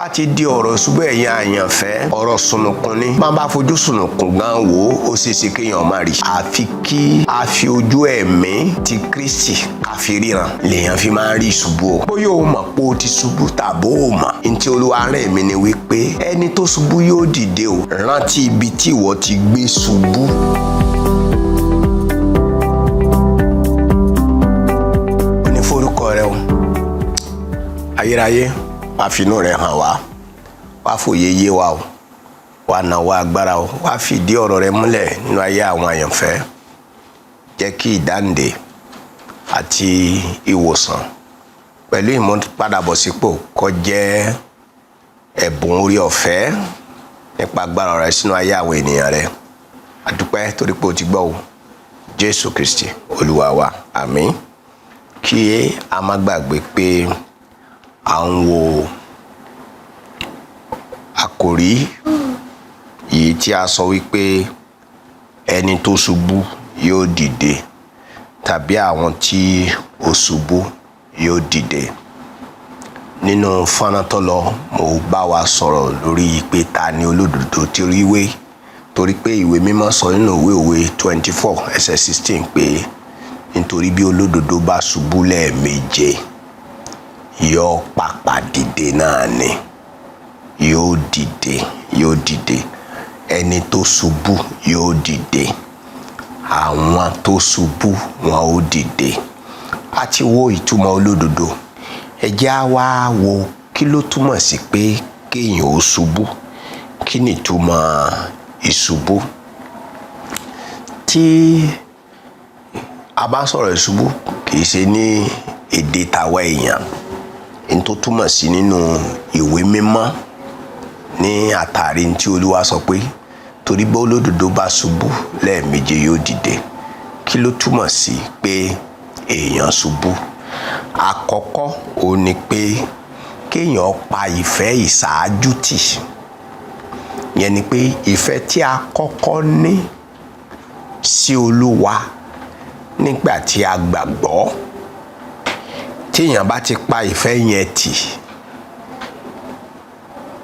bá ti di ọ̀rọ̀ ṣùgbọ́n ẹ̀yin àyànfẹ́ ọ̀rọ̀ sùnùkùn ni máa bá fojú sùnùkùn gan wò ó ṣeé ṣe kéèyàn má rí àfi kí a fi ojú ẹ̀mí ti Kristi ká fi ríran lèèyàn fi máa ń rí ìṣubú o bóyá o mọ̀ pé o ti ṣubú tàbó o mọ̀ ní tí Olúwa rán mi ni wípé ẹni tó ṣubú yóò dìde o rántí ibi tí ìwọ ti gbé ṣubú. ní forúkọ rẹ o ayérayé wá finú rẹ hàn wá fòye yé wa o wá náwó agbára o wá fìdí ọ̀rọ̀ rẹ múlẹ̀ nínú ayé àwọn àyànfẹ́ jẹ́ kí ìdáǹdè àti ìwòsàn pẹ̀lú ìmúpadàbọ̀sípò kó jẹ́ ẹ̀bùn orí ọ̀fẹ́ nípa agbára rẹ sínú ayé àwọn ènìyàn rẹ àdúpẹ́ torí pé o ti gbọ́ o Jésù Kristi Olúwa wa àmín. Kí a má gbàgbé pé à ń wo àkòrí yìí tí a sọ wípé ẹni tó ṣubú yóò dìde tàbí àwọn tí ó ṣubú yóò dìde. Nínú fọ́nrán tó lọ mo bá wa sọ̀rọ̀ lórí pé ta ni olódodo tí rí wé torí pé ìwé mímọ́ sọ nínú ìwé Òwe 24 ẹsẹ̀ 16 pé nítorí bí olódodo bá ṣubú lẹ́ẹ̀méje yóò pàpà dìde náà ni yóò dìde ẹni tó ṣubú yóò dìde àwọn tó ṣubú wọn ó dìde. A ti wo ìtumọ̀ olódodo ẹ jẹ́ á wá wo kí ló túmọ̀ sí pé kéèyàn ó ṣubú kí ni ìtumọ̀ ìṣubú. Tí a bá sọ̀rọ̀ ìṣubú kìí ṣe ní èdè tàwa èèyàn ní tó túmọ̀ sí nínú ìwé mímọ́ ní àtàrí tí Olúwa sọ pé torí bó olódodo bá ṣubú lẹ́ẹ̀méje yóò dìde kí ló túmọ̀ sí pé èèyàn ṣubú. Àkọ́kọ́ ó ní pé kéèyàn pa ìfẹ́ ìṣáájú tì yẹn ni pé ìfẹ́ tí a kọ́kọ́ ní sí Olúwa nígbà tí a gbàgbọ́ tí èèyàn bá ti pa ìfẹ́ yẹn tì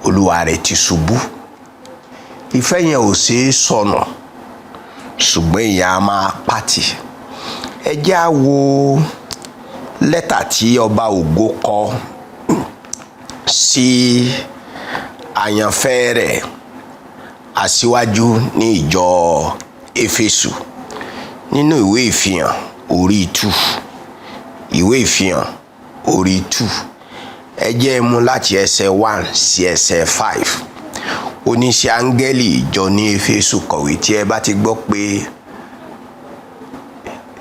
Olúwa rẹ̀ ti ṣubú. Ìfẹ́ yẹn ò ṣeé sọnù ṣùgbọ́n èèyàn á máa pàtì. Ẹ jẹ́ á wo lẹ́tà tí ọba Ògo kọ sí àyànfẹ́ rẹ̀ aṣíwájú ní ìjọ Éfésù nínú ìwé ìfihàn orí 2 ìwé ìfihàn orí 2 ẹ jẹ́ mú láti ẹsẹ̀ 1 sí ẹsẹ̀ 5. Oníṣẹ́ áńgẹ́lì ìjọ ní Éfésù kọ̀wé tí ẹ bá ti gbọ́ pé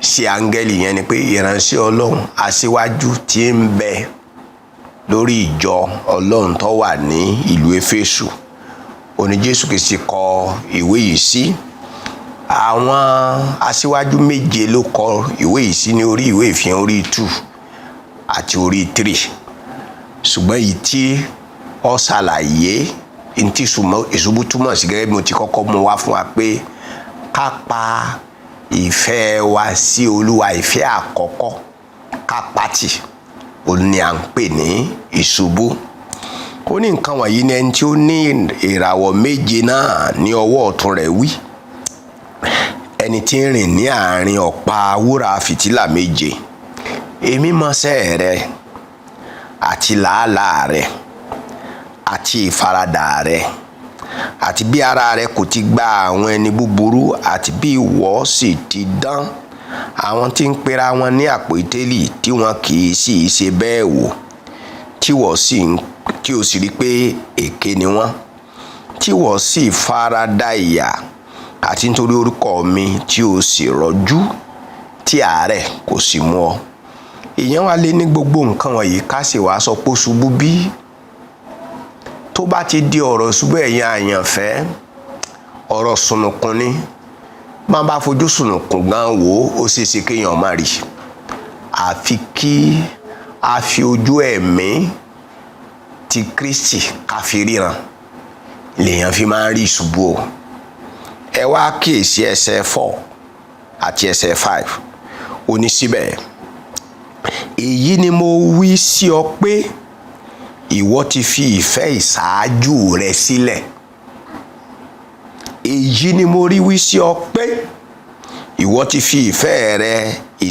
ṣe áńgẹ́lì yẹn ni pé ìránṣẹ́ Ọlọ́run aṣíwájú tí ń bẹ lórí ìjọ Ọlọ́run tó wà ní ìlú Éfésù òní Jésù Kristi kọ ìwé yìí sí. Àwọn aṣíwájú méje ló kọ ìwé yìí sí ní orí ìwé ìfihàn orí 2 àti orí 3 ṣùgbọ́n èyí tí ó ṣàlàyé ntí ìṣubú túmọ̀ sí gẹ́gẹ́ bí mo ti kọ́kọ́ mú wá fún wa pé ká pa ìfẹ́ wa sí Olúwa ìfẹ́ àkọ́kọ́ ká pàtì ó ní à ń pè ní ìṣubú. Ó ní nǹkan wọ̀nyí ní ẹni tí ó ní ìràwọ̀ méje náà ní ọwọ́ ọ̀tún rẹ̀ wí ẹni tí ń rìn ní àárín ọ̀pá wúrà fìtílà méje. Èmi mọṣẹ́ rẹ àti làálàá rẹ àti ìfaradà rẹ àti bí ara rẹ kò ti gba àwọn ẹni búburú àti bí ìwọ sì ti dán àwọn tí ń pera wọn ní àpótélì tí wọn kì í sì ṣe bẹ́ẹ̀ wò tí o sì rí pé èké ni wọ́n tí wọ́n sì farada ìyà àti nítorí orúkọ mi tí o sì rọ́jú tí àárẹ̀ kò sì mú ọ. Èèyàn wá lé ní gbogbo nǹkan wọ̀nyí ká sì wá sọ pé ó ṣubú bí. Tó bá ti di ọ̀rọ̀ ṣubú ẹ̀yin àyànfẹ́ ọ̀rọ̀ sùnùkùn ni máa bá fojú sùnùkùn gan wò ó ṣeé ṣe kéèyàn má rí àfi kí a fi ojú ẹ̀mí ti Kristi ká fi ríran lèèyàn fi máa ń rí ìṣubú o. Ẹ wá kíyèsí ẹsẹ̀ 4 àti ẹsẹ̀ 5 ó ní síbẹ̀ èyí ni mo wí sí ọ pé ìwọ ti fi ìfẹ́ ìṣáájú rẹ sílẹ̀. Èyí ni mo rí wí sí ọ pé ìwọ ti fi ìfẹ́ rẹ ti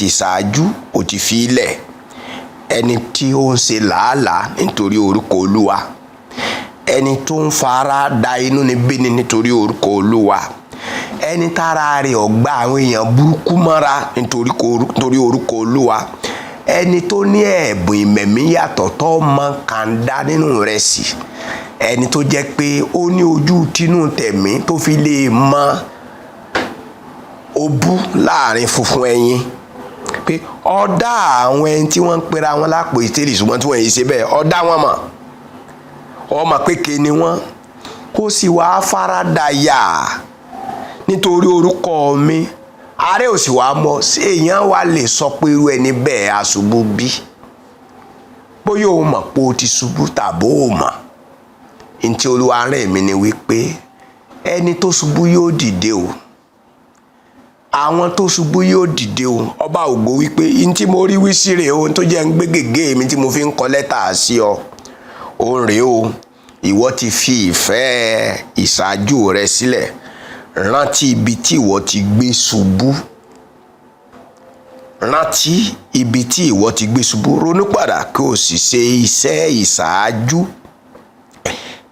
ṣáájú o ti fi lẹ̀. Ẹni tí ó ń ṣe làálàá nítorí orúkọ Olúwa, ẹni tó ń fara da inúnibíni nítorí orúkọ Olúwa, ẹni tára rẹ̀ ò gbà àwọn èèyàn burúkú mọ́ra nítorí orúkọ Olúwa, ẹni tó ní ẹ̀bùn ìmẹ̀mí yàtọ̀ tó mọ kàńdá nínú rẹ̀ sí, ẹni tó jẹ́ pé ó ní ojú tínú tẹ̀mí tó fi lè mọ obú láàrin funfun ẹyin, pé ọ̀dá àwọn ẹni tí wọ́n ń pera wọn lápò ìtẹ́lẹ̀ ṣùgbọ́n tí wọ́n yìí ṣe bẹ́ẹ̀, ọ̀dá wọn mọ̀, ọmọ péke ni wọ́n, kó sì wá farada yà nítorí orúkọ mi. Ààrẹ ò sì wá mọ̀ sí èèyàn wá lè sọ pé irú ẹni bẹ́ẹ̀ aṣubú bí. Bóyá o mọ̀ pé o ti ṣubú tàbí o mọ̀. Ntí Olúwa rán mi ni wípé ẹni tó ṣubú yóò dìde o. Àwọn tó ṣubú yóò dìde o. Ọba ògo wípé ntí mo rí wí sí rèé o, tó jẹ́ ń gbé gègé mi tí mo fi ń kọ lẹ́tà sí ọ. Ó rèé o, ìwọ ti fi ìfẹ́ ìṣáájú rẹ sílẹ̀. Rántí ibi tí ìwọ ti gbé ṣubú. Rántí ibi tí ìwọ ti gbé ṣubú. Ronú padà kí o sì ṣe iṣẹ́ ìṣáájú.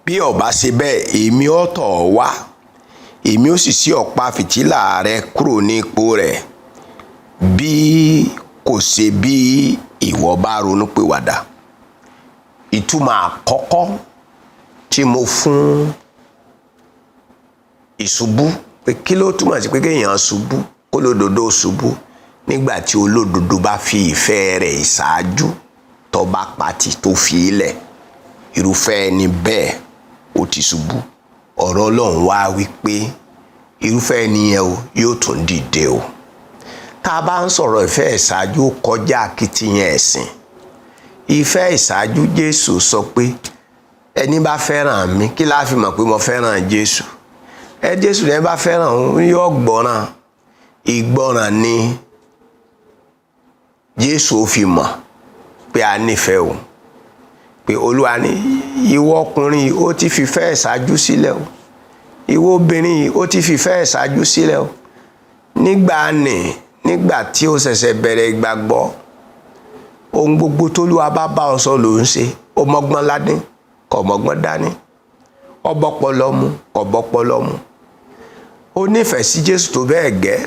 Bí o bá ṣe bẹ́ẹ̀, èmi ó tọ̀ ọ́ wá. Èmi ó sì ṣí ọ̀pá fìtílà rẹ kúrò ní ipò rẹ̀. Bí kò ṣe bí ìwọ bá ronú pìwàdà. Ìtumọ̀ àkọ́kọ́ tí mo fún ìṣubú, pé kí ló túmọ̀ sí pé kéèyàn ṣubú, kó lódodo ṣubú nígbà tí olódodo bá fi ìfẹ́ rẹ̀ ìṣáájú tó bá pati tó fi ilẹ̀, irúfẹ́ ẹni bẹ́ẹ̀ ó ti ṣubú. Ọ̀rọ̀ Ọlọ́run wá wípé irúfẹ́ ẹni yẹn o yóò tún dìde o. Tá a bá ń sọ̀rọ̀ ìfẹ́ ìṣáájú, ó kọjá akitiyan ẹ̀sìn. Ìfẹ́ ìṣáájú, Jésù sọ pé ẹni bá fẹ́ràn mi, kí la fi mọ̀ pé mo fẹ́ràn Jésù? Jésù rẹ̀ bá fẹ́ràn òun yóò gbọ́ràn. Ìgbọ́ràn ni Jésù ó fi mọ̀ pé a nífẹ̀ẹ́ o. Pé Olúwa ní ìwọ ọkùnrin ó ti fi ìfẹ́ ìṣáájú sílẹ̀ o. Ìwọ obìnrin ó ti fi ìfẹ́ ìṣáájú sílẹ̀ o. Nígbà tí ó ṣẹ̀ṣẹ̀ bẹ̀rẹ̀ ìgbàgbọ́, ohun gbogbo t'Olúwa bá bá ọ sọ ló ń ṣe. Ó mọ́gbọ́n ládé, kò mọ́gbọ́n dání. Ó bọ́pọlọ mu, kò bọ́pọlọ mu. Ó nífẹ̀ẹ́ sí Jésù tó bẹ́ẹ̀ gẹ́.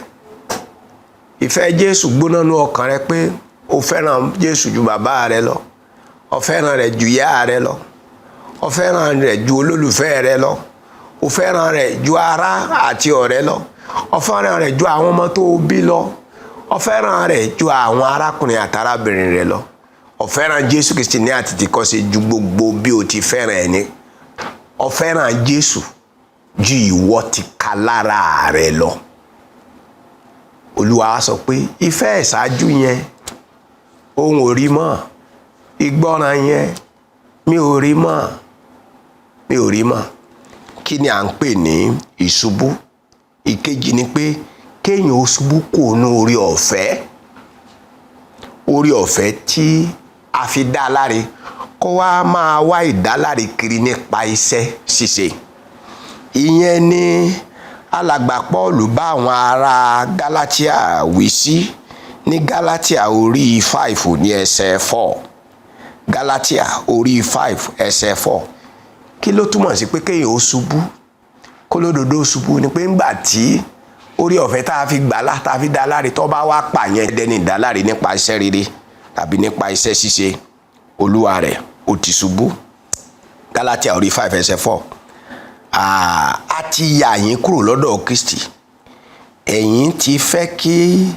Ìfẹ́ Jésù gbóná nú ọkàn rẹ pé o fẹ́ràn Jésù ju bàbá rẹ lọ. O fẹ́ràn rẹ̀ ju ìyá rẹ lọ. O fẹ́ràn rẹ̀ ju olólùfẹ́ rẹ lọ. O fẹ́ràn rẹ̀ ju ará àti ọ̀rẹ́ lọ. O fẹ́ràn rẹ̀ ju àwọn ọmọ tó bí lọ. O fẹ́ràn rẹ̀ ju àwọn arákùnrin àtàrábìnrin rẹ lọ. O fẹ́ràn Jésù Kristi ní àtìtìkọ́ṣe ju gbogbo bí o ti fẹ́ràn ẹni. O fẹ́ràn Jésù ju ìwọ ti ka lára rẹ lọ. Olúwa sọ pé ìfẹ́ ìṣáájú yẹn òun ò rí mọ́. Ìgbọ́ràn yẹn mi ò rí mọ́. Kí ni à ń pè ní ìṣubú? Ìkejì ni pé kéèyàn ó ṣubú kò ní orí ọ̀fẹ́. Orí ọ̀fẹ́ tí a fi dá láre, kó wá máa wá ìdáláre kiri nípa iṣẹ́ ṣíṣe. Ìyẹn ni alàgbà Pọ́ọ̀lù bá àwọn ará Gálátíà wí sí ní Gálátíà orí 5 ní ẹsẹ̀ 4. Gálátíà orí 5 ẹsẹ̀ 4. Kí ló túmọ̀ sí pé kéèyàn ó ṣubú, kó lódodo ṣubú? Ni pé ńgbà tí orí ọ̀fẹ́ tá a fi gbàlá, tá a fi dá láre, tó bá wá pààyàn dẹni ìdáláre nípa iṣẹ́ rere tàbí nípa iṣẹ́ ṣíṣe, olúwa rẹ̀ ó ti ṣubú. Gálátíà orí 5 ẹsẹ̀ 4. A ti yà yín kúrò lọ́dọ̀ Kristi. Ẹ̀yin ti fẹ́ kí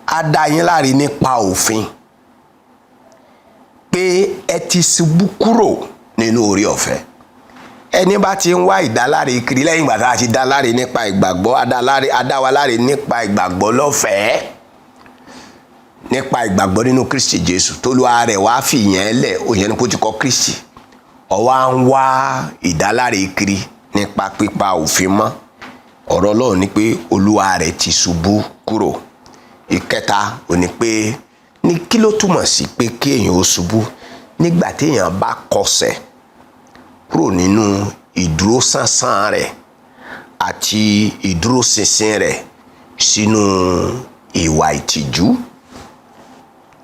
a dá yín láre nípa òfin, pé ẹ ti ṣubú kúrò nínú orí ọ̀fẹ́. Ẹni bá ti ń wá ìdáláre kiri lẹ́yìn ìgbà tá a ti dá láre nípa ìgbàgbọ́, a dá wa láre nípa ìgbàgbọ́ lọ́fẹ̀ẹ́, nípa ìgbàgbọ́ nínú Kristi Jésù. T'Olúwa rẹ̀ wá fi ìyẹn lẹ̀, òyìn ni kó ti kọ́ Kristi. Ó wá ń wá ìdáláre kiri nípa pípa òfin mọ́. Ọ̀rọ̀ Ọlọ́run ni pé olúwa rẹ̀ ti ṣubú kúrò. Ìkẹta ò ní pé ní kí ló túmọ̀ sí pé kí èèyàn ó ṣubú? nígbà téèyàn bá kọsẹ̀ kúrò nínú ìdúróṣánṣán rẹ̀ àti ìdúróṣinṣin rẹ̀ sínú ìwà ìtìjú.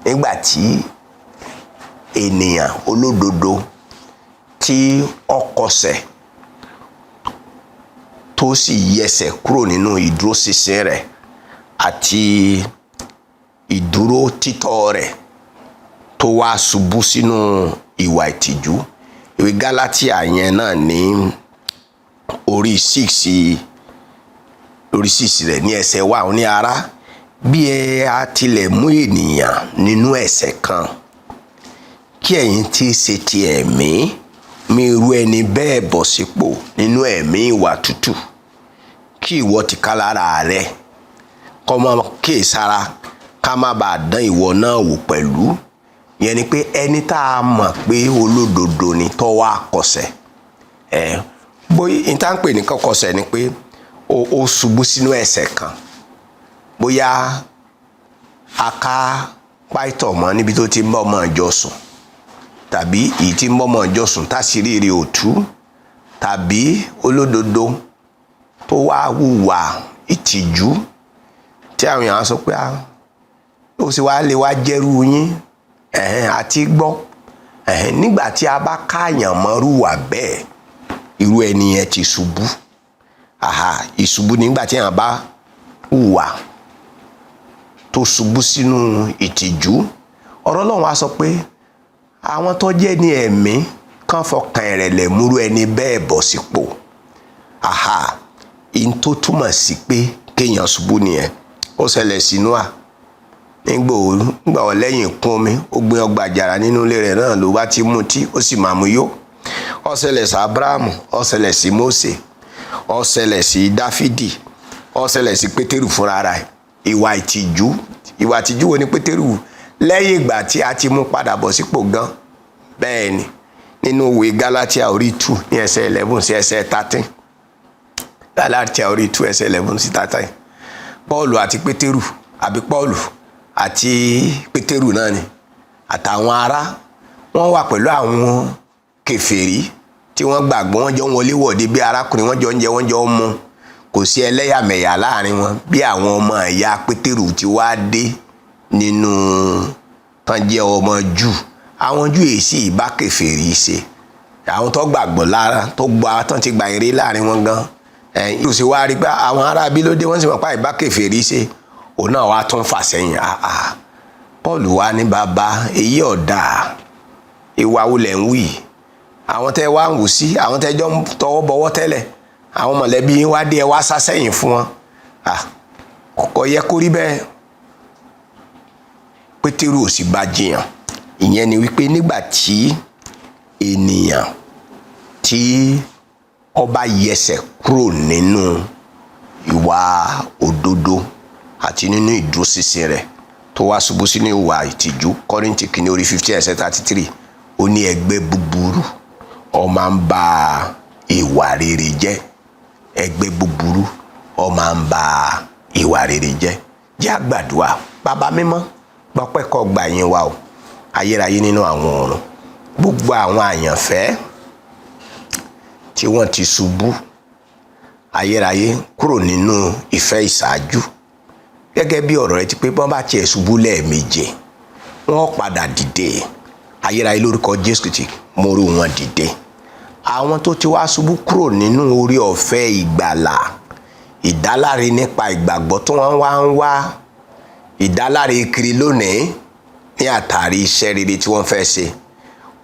Nígbà tí ènìyàn olódodo tí ó kọsẹ̀ tó sì yẹsẹ̀ kúrò nínú ìdúróṣinṣin rẹ̀ àti ìdúró títọ́ rẹ̀ tó wá ṣubú sínú ìwà ìtìjú. Ìwé Gálátíà yẹn náà ní orí 6 rẹ̀ ní ẹsẹ̀ 1 ó ní, ará, bí ẹ a tilẹ̀ mú ènìyàn nínú ẹ̀ṣẹ̀ kan, kí ẹ̀yin tí í ṣe ti ẹ̀mí mú irú ẹni bẹ́ẹ̀ bọ̀ sípò nínú ẹ̀mí ìwà tútù, kí ìwọ tìkálára rẹ kó máa kíyèsára ká má bàa dán ìwọ náà wò pẹ̀lú. Ìyẹn ni pé ẹni tá a mọ̀ pé olódodo ni tó wá kọsẹ̀, bóyá ìta ń pè ní kọsẹ̀ ni pé ó ṣubú sínú ẹ̀ṣẹ̀ kan, bóyá aká páìtọ̀ mọ́ níbi tó ti ń bọ́ ọmọ ìjọ sùn, tàbí èyí tí ń bọ́ ọmọ ìjọ sùn táṣìírí rẹ̀ ò tú, tàbí olódodo tó wá hùwà ìtìjú tí àwọn èèyàn sọ pé ó sì wá lè wá jẹ́rú yín àti gbọ́. Nígbà tí a bá káàyàn mọ́rúwà bẹ́ẹ̀, irú ẹni yẹn ti ṣubú. Ìṣubú nígbà tí èèyàn bá hùwà tó ṣubú sínú ìtìjú. Ọ̀rọ̀ Ọlọ́run á sọ pé àwọn tó jẹ́ ní ẹ̀mí kàn fọkàn ìrẹ̀lẹ̀ múrú ẹni bẹ́ẹ̀ bọ̀ sípò. In tó túmọ̀ sí pé kéèyàn ṣubú nìyẹn. Ó ṣẹlẹ̀ sí Nóà nígbà ó lẹ́yìn ìkún omi, ó gbé ọgbà àjàrà nínú ilé rẹ̀ náà ló bá ti mutí, ó sì máa mú yó. Ó ṣẹlẹ̀ sí Ábúráhámù, ó ṣẹlẹ̀ sí Mósè, ó ṣẹlẹ̀ sí Dáfídì, ó ṣẹlẹ̀ sí Pétérù fúnra rẹ̀. Ìwà ìtìjú wo ni Pétérù lẹ́yìn ìgbà tí a ti mú padà bọ̀ sípò gan? Bẹ́ẹ̀ ni, nínú ìwé Gálátíà orí 2 ní ẹsẹ̀ 11 sí ẹsẹ̀ 13. Gálátíà orí 2 ẹsẹ̀ 11 sí 13. Pọ́ọ̀lù àti Pétérù, àbí Pọ́ọ̀lù àti Pétérù náà ni, àtàwọn ará, wọ́n wà pẹ̀lú àwọn kèfèrí tí wọ́n gbàgbọ́, wọ́n jọ ń wọlé wọ̀de bí arákùnrin, wọ́n jọ ń jẹ, wọ́n jọ ń mu. Kò sí ẹlẹ́yàmẹ̀yà láàrin wọn. Bí àwọn ọmọ ìyá Pétérù ti wá dé nínú tán jẹ́ ọmọ Júù, àwọn Júù èyí sì bá kèfèrí ṣe. Àwọn tó gbàgbọ́ lára tó gba tán ti gba èrè láàrin wọn gan. Yóò sì wá rí pé àwọn ará bí ló dé, wọ́n sì mọ̀ pé ìbá kèfèrí ṣe. Òun náà wá tún fà sẹ́yìn. Paul wá ní, bàbá, èyí ọ̀dà, ìwà wo lẹ̀ ń wí? Àwọn tẹ́ wá ń wù sí, àwọn tẹ́ jọ ń tọwọ́ bọwọ́ tẹ́lẹ̀, àwọn mọ̀lẹ́bí yín wá dé, ẹ wá sá sẹ́yìn fún wọn. Kò yẹ kó rí bẹ́ẹ̀. Pétérù ò sì bá jiyàn. Ìyẹn ni wípé nígbà tí ènìyàn tí ó bá yẹsẹ̀ kúrò nínú ìwà òdodo àti nínú ìdúróṣinṣin rẹ̀ tó wá ṣubú sínú ìwà ìtìjú, Kọ́ríńtì kìíní orí 15 ẹsẹ̀ 33, ó ní ẹgbẹ́ búburú ó máa ń ba ìwà rere jẹ́. Ẹgbẹ́ búburú ó máa ń ba ìwà rere jẹ́. Jẹ́ a gbàdúrà. Bàbá mímọ́, gbọ́pẹ́ kó gbà yín wa o, ayérayé nínú àwọn ọ̀run. Gbogbo àwọn àyànfẹ́ tí wọ́n ti ṣubú, ayérayé, kúrò nínú ìfẹ́ ìṣáájú, gẹ́gẹ́ bí ọ̀rọ̀ rẹ ti pé bọ́n bá tiẹ̀ ṣubú lẹ́ẹ̀méje, wọ́n padà dìde. Ayérayé, lórúkọ Jésù Kristi, mo rú wọn dìde. Àwọn tó ti wá ṣubú kúrò nínú orí ọ̀fẹ́ ìgbàlà, ìdáláre nípa ìgbàgbọ́ tí wọ́n wá ń wá ìdáláre kiri lónìí ní àtàrí iṣẹ́ rere tí wọ́n fẹ́ ṣe,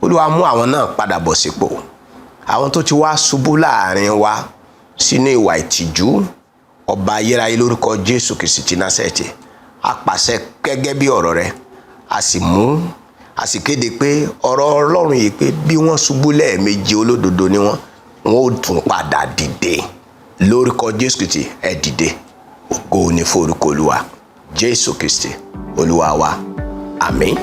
Olúwa mú àwọn náà padà bọ̀ sípò. Àwọn tó ti wá ṣubú láàrin wa sínú ìwà ìtìjú, ọba ayérayé, lórúkọ Jésù Kristi ti Násárẹ́tì, a pàṣẹ gẹ́gẹ́ bí ọ̀rọ̀ rẹ, a sì kéde pé ọ̀rọ̀ Ọlọ́run yìí pé bí wọ́n ṣubú lẹ́ẹ̀méje olódodo ni wọ́n ó tún padà dìde. Lórúkọ Jésù Kristi, ẹ dìde. Ògo ni fún orúkọ Olúwa Jésù Kristi Olúwa wa. Àmín.